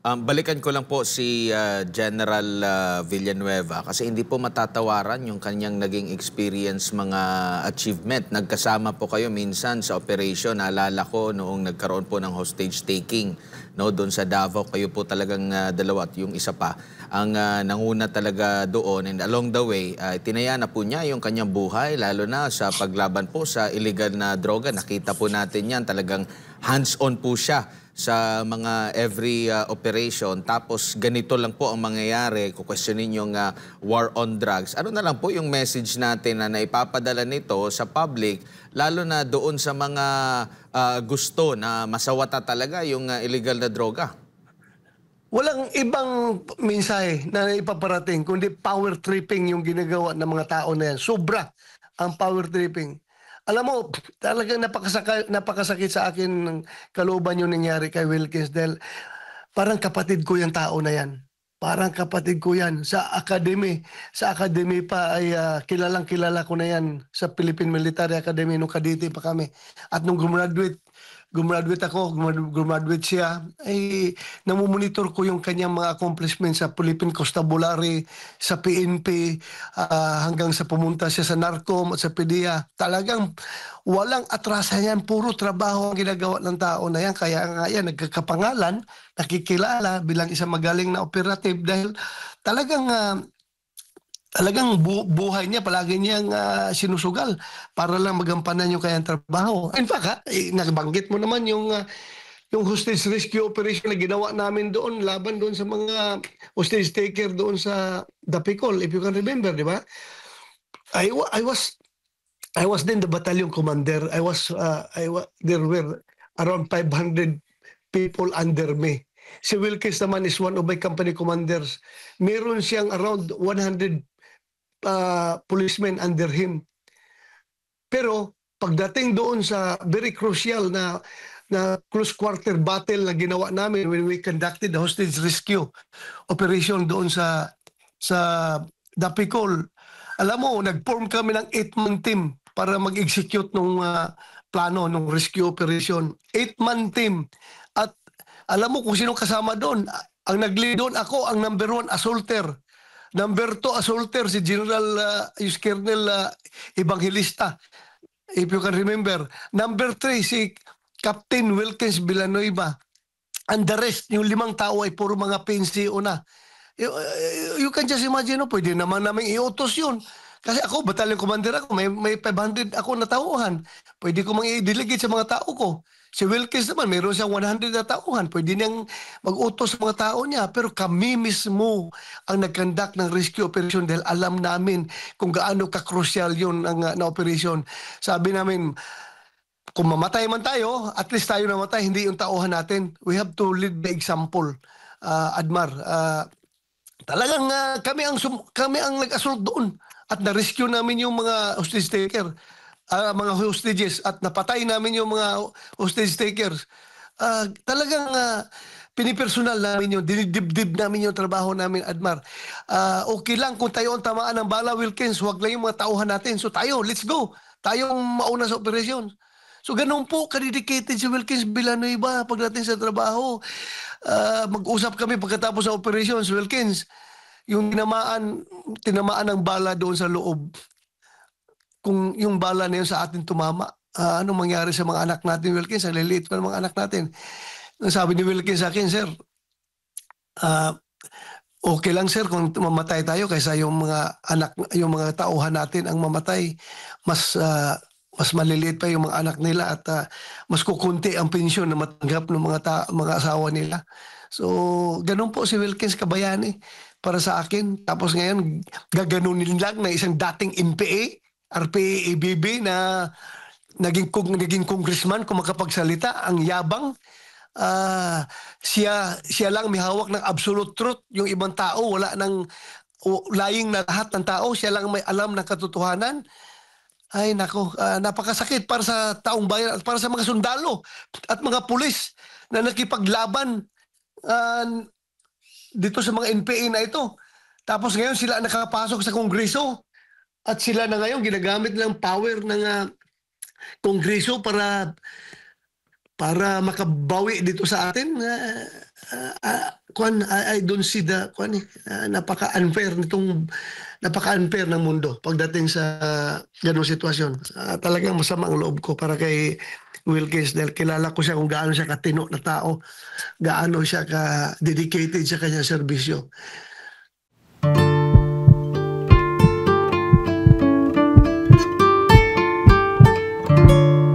Balikan ko lang po si General Villanueva kasi hindi po matatawaran yung kanyang naging experience, mga achievement. Nagkasama po kayo minsan sa operation. Naalala ko noong nagkaroon po ng hostage taking, no, doon sa Davao. Kayo po talagang dalawa at yung isa pa ang nanguna talaga doon. And along the way, tinaya na po niya yung kanyang buhay, lalo na sa paglaban po sa illegal na droga. Nakita po natin yan, talagang hands-on po siya sa mga every operation. Tapos ganito lang po ang mangyayari, kukwestiyonin yung war on drugs. Ano na lang po yung message natin na naipapadala nito sa public, lalo na doon sa mga gusto na masawata talaga yung illegal na droga? Walang ibang mensahe na ipaparating kundi power tripping yung ginagawa ng mga tao na yan. Sobra ang power tripping. Alam mo, talagang napakasakit sa akin ng kalooban yung nangyari kay Wilkins dahil parang kapatid ko yung tao na yan. Parang kapatid ko yan. Sa academy pa ay kilalang kilala ko na yan sa Philippine Military Academy nung kadete pa kami. At nung gumraduate siya, ay namumonitor ko yung kanyang mga accomplishments sa Philippine Constabulary, sa PNP, hanggang sa pumunta siya sa NARCOM at sa PDEA. Talagang walang atrasan yan, puro trabaho ang ginagawa ng tao na yan. Kaya nga yan, nagkakapangalan, nakikilala bilang isang magaling na operative dahil talagang buhay niya, palagi niyang sinusugal para lang magampanan yung kanyang trabaho. In fact, nabanggit mo naman yung hostage rescue operation na ginawa namin doon, laban doon sa mga hostage taker doon sa Dapicol, if you can remember, di ba? I was then the battalion commander. There were around 500 people under me. Si Wilkins naman is one of my company commanders. Meron siyang around 100 policemen under him. Pero pagdating doon sa very crucial na close quarter battle na ginawa namin when we conducted the hostage rescue operation doon sa Dapicol, alam mo, nag-form kami ng 8-man team para mag-execute nung plano, nung rescue operation. 8-man team. At alam mo kung sino kasama doon? Ang nag-lead doon, ako ang number 1 assaulter. Number 2 assaulter, si General Colonel Evangelista, if you can remember. Number 3, si Captain Wilkins Villanueva. And the rest, yung 5 tao ay puro mga PNCO na. You can just imagine, no? Pwede naman namin iutos yun. Kasi ako, battalion commander ako, may 500 ako na tauhan. Pwede ko mang i-delegate sa mga tao ko. Si Wilkins naman, mayroon siyang 100 na tauhan. Pwede niyang mag-utos sa mga tao niya. Pero kami mismo ang nag-conduct ng rescue operation dahil alam namin kung gaano ka-crucial yun na operation. Sabi namin, kung mamatay man tayo, at least tayo namatay, hindi yung tauhan natin. We have to lead the example, Admar. Talagang kami ang nag-assault doon at na-rescue namin yung mga hostage taker. Mga hostages at napatay namin yung mga hostage takers. Talagang pinipersonal namin yun, dinidibdib namin yung trabaho namin, Admar. Okay lang kung tayo ang tamaan ng bala, Wilkins, huwag lang yung mga tauhan natin. So tayo, let's go. Tayong mauna sa operasyon. So ganun po, kadedicated si Wilkins Villanueva pagdating sa trabaho. Mag-usap kami pagkatapos sa operations, Wilkins. Yung tinamaan ng bala doon sa loob, kung yung bala na yun sa atin tumama, anong mangyari sa mga anak natin, Wilkins? Ang liliit pa ng mga anak natin. Sabi ni Wilkins sa akin, sir, okay lang sir kung mamatay tayo kaysa yung mga tauhan natin ang mamatay. Mas maliliit pa yung mga anak nila at mas kukunti ang pensyon na matanggap ng mga asawa nila. So, ganun po si Wilkins Kabayani para sa akin. Tapos ngayon, gaganunin lang na isang dating NPA, RPA-ABB na naging congressman kung makapagsalita, ang yabang. Siya lang may hawak ng absolute truth. Yung ibang tao, wala nang lying na lahat ng tao. Siya lang may alam ng katotohanan. Ay nako, napakasakit para sa taong bayan at para sa mga sundalo at mga pulis na nakipaglaban dito sa mga NPA na ito. Tapos ngayon sila nakapasok sa Kongreso. At sila na ngayon ginagamit ng power ng Kongreso para makabawi dito sa atin. I don't see the napaka-unfair ng mundo pagdating sa ganung sitwasyon. Talagang masama ang loob ko para kay Wilkins dahil kilala ko siya kung gaano siya katino na tao, gaano siya ka-dedicated sa kanyang serbisyo.